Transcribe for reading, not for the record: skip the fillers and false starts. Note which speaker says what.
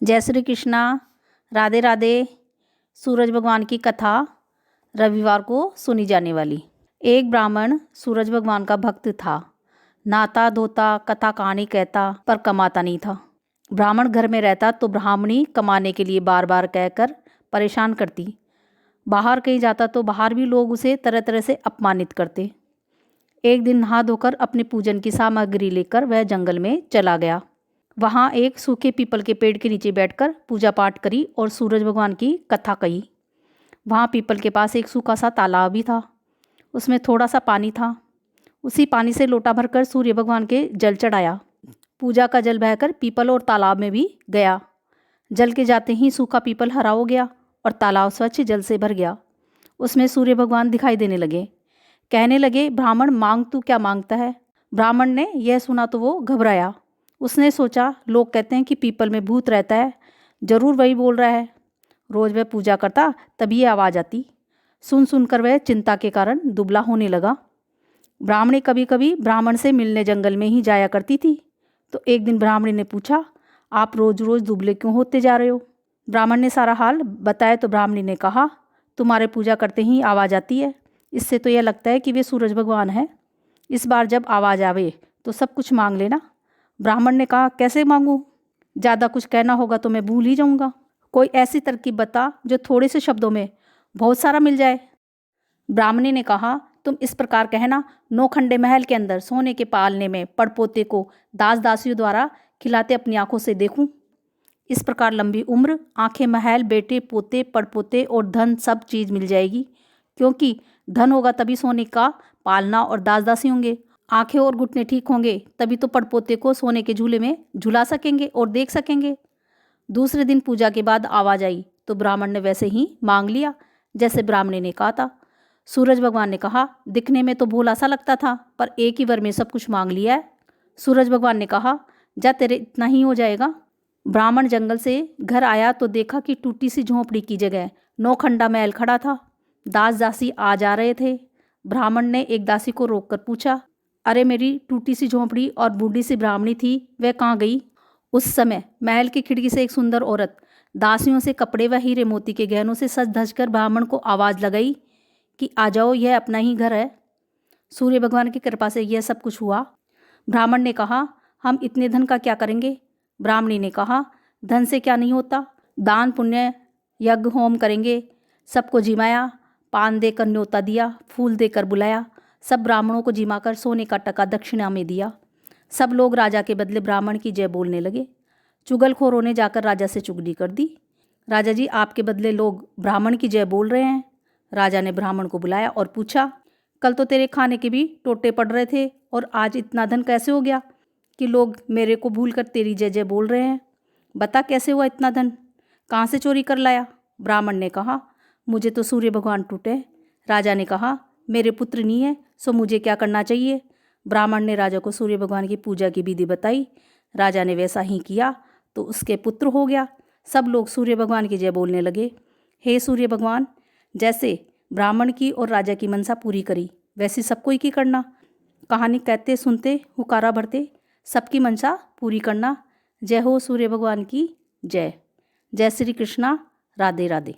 Speaker 1: जय श्री कृष्णा। राधे राधे। सूरज भगवान की कथा रविवार को सुनी जाने वाली। एक ब्राह्मण सूरज भगवान का भक्त था। नाता धोता कथा कहानी कहता पर कमाता नहीं था। ब्राह्मण घर में रहता तो ब्राह्मणी कमाने के लिए बार बार कहकर परेशान करती। बाहर कहीं जाता तो बाहर भी लोग उसे तरह तरह से अपमानित करते। एक दिन नहा धोकर अपने पूजन की सामग्री लेकर वह जंगल में चला गया। वहाँ एक सूखे पीपल के पेड़ के नीचे बैठकर पूजा पाठ करी और सूरज भगवान की कथा कही। वहाँ पीपल के पास एक सूखा सा तालाब भी था। उसमें थोड़ा सा पानी था। उसी पानी से लोटा भरकर सूर्य भगवान के जल चढ़ाया। पूजा का जल बहकर पीपल और तालाब में भी गया। जल के जाते ही सूखा पीपल हरा हो गया और तालाब स्वच्छ जल से भर गया। उसमें सूर्य भगवान दिखाई देने लगे। कहने लगे, ब्राह्मण मांग तू क्या मांगता है। ब्राह्मण ने यह सुना तो वो घबराया। उसने सोचा, लोग कहते हैं कि पीपल में भूत रहता है, जरूर वही बोल रहा है। रोज वह पूजा करता तभी ये आवाज़ आती। सुन सुनकर वह चिंता के कारण दुबला होने लगा। ब्राह्मणी कभी कभी ब्राह्मण से मिलने जंगल में ही जाया करती थी। तो एक दिन ब्राह्मणी ने पूछा, आप रोज रोज दुबले क्यों होते जा रहे हो। ब्राह्मण ने सारा हाल बताया तो ब्राह्मणी ने कहा, तुम्हारे पूजा करते ही आवाज़ आती है, इससे तो यह लगता है कि वे सूरज भगवान हैं। इस बार जब आवाज़ आवे तो सब कुछ मांग लेना। ब्राह्मण ने कहा, कैसे मांगूं? ज़्यादा कुछ कहना होगा तो मैं भूल ही जाऊंगा। कोई ऐसी तरकीब बता जो थोड़े से शब्दों में बहुत सारा मिल जाए। ब्राह्मणी ने कहा, तुम इस प्रकार कहना, नौखंडे महल के अंदर सोने के पालने में पड़पोते को दास दासियों द्वारा खिलाते अपनी आंखों से देखूं। इस प्रकार लंबी उम्र, आंखें, महल, बेटे पोते पड़पोते और धन सब चीज़ मिल जाएगी। क्योंकि धन होगा तभी सोने का पालना और दास दासी होंगे। आंखें और घुटने ठीक होंगे तभी तो पड़पोते को सोने के झूले में झुला सकेंगे और देख सकेंगे। दूसरे दिन पूजा के बाद आवाज आई तो ब्राह्मण ने वैसे ही मांग लिया जैसे ब्राह्मणी ने कहा था। सूरज भगवान ने कहा, दिखने में तो भोला सा लगता था पर एक ही वर में सब कुछ मांग लिया है। सूरज भगवान ने कहा, जा तेरे इतना ही हो जाएगा। ब्राह्मण जंगल से घर आया तो देखा कि टूटी सी झोंपड़ी की जगह नौखंडा महल खड़ा था। दास दासी आ जा रहे थे। ब्राह्मण ने एक दासी को रोककर पूछा, अरे मेरी टूटी सी झोंपड़ी और बूढ़ी सी ब्राह्मणी थी, वह कहाँ गई। उस समय महल की खिड़की से एक सुंदर औरत दासियों से कपड़े व हीरे मोती के गहनों से सज धज कर ब्राह्मण को आवाज़ लगाई कि आ जाओ, यह अपना ही घर है। सूर्य भगवान की कृपा से यह सब कुछ हुआ। ब्राह्मण ने कहा, हम इतने धन का क्या करेंगे। ब्राह्मणी ने कहा, धन से क्या नहीं होता, दान पुण्य यज्ञ होम करेंगे। सबको जिमाया, पान देकर न्योता दिया, फूल देकर बुलाया। सब ब्राह्मणों को जिमाकर सोने का टका दक्षिणा में दिया। सब लोग राजा के बदले ब्राह्मण की जय बोलने लगे। चुगलखोरों ने जाकर राजा से चुगली कर दी। राजा जी, आपके बदले लोग ब्राह्मण की जय बोल रहे हैं। राजा ने ब्राह्मण को बुलाया और पूछा, कल तो तेरे खाने के भी टोटे पड़ रहे थे और आज इतना धन कैसे हो गया कि लोग मेरे को भूल कर तेरी जय जय बोल रहे हैं। बता, कैसे हुआ इतना धन, कहाँ से चोरी कर लाया। ब्राह्मण ने कहा, मुझे तो सूर्य भगवान टूटे। राजा ने कहा, मेरे पुत्र नहीं है सो मुझे क्या करना चाहिए। ब्राह्मण ने राजा को सूर्य भगवान की पूजा की विधि बताई। राजा ने वैसा ही किया तो उसके पुत्र हो गया। सब लोग सूर्य भगवान की जय बोलने लगे। हे सूर्य भगवान, जैसे ब्राह्मण की और राजा की मनसा पूरी करी वैसी सबको की करना। कहानी कहते सुनते हुकारा भरते सबकी मनसा पूरी करना। जय हो सूर्य भगवान की जय। जय श्री कृष्णा। राधे राधे।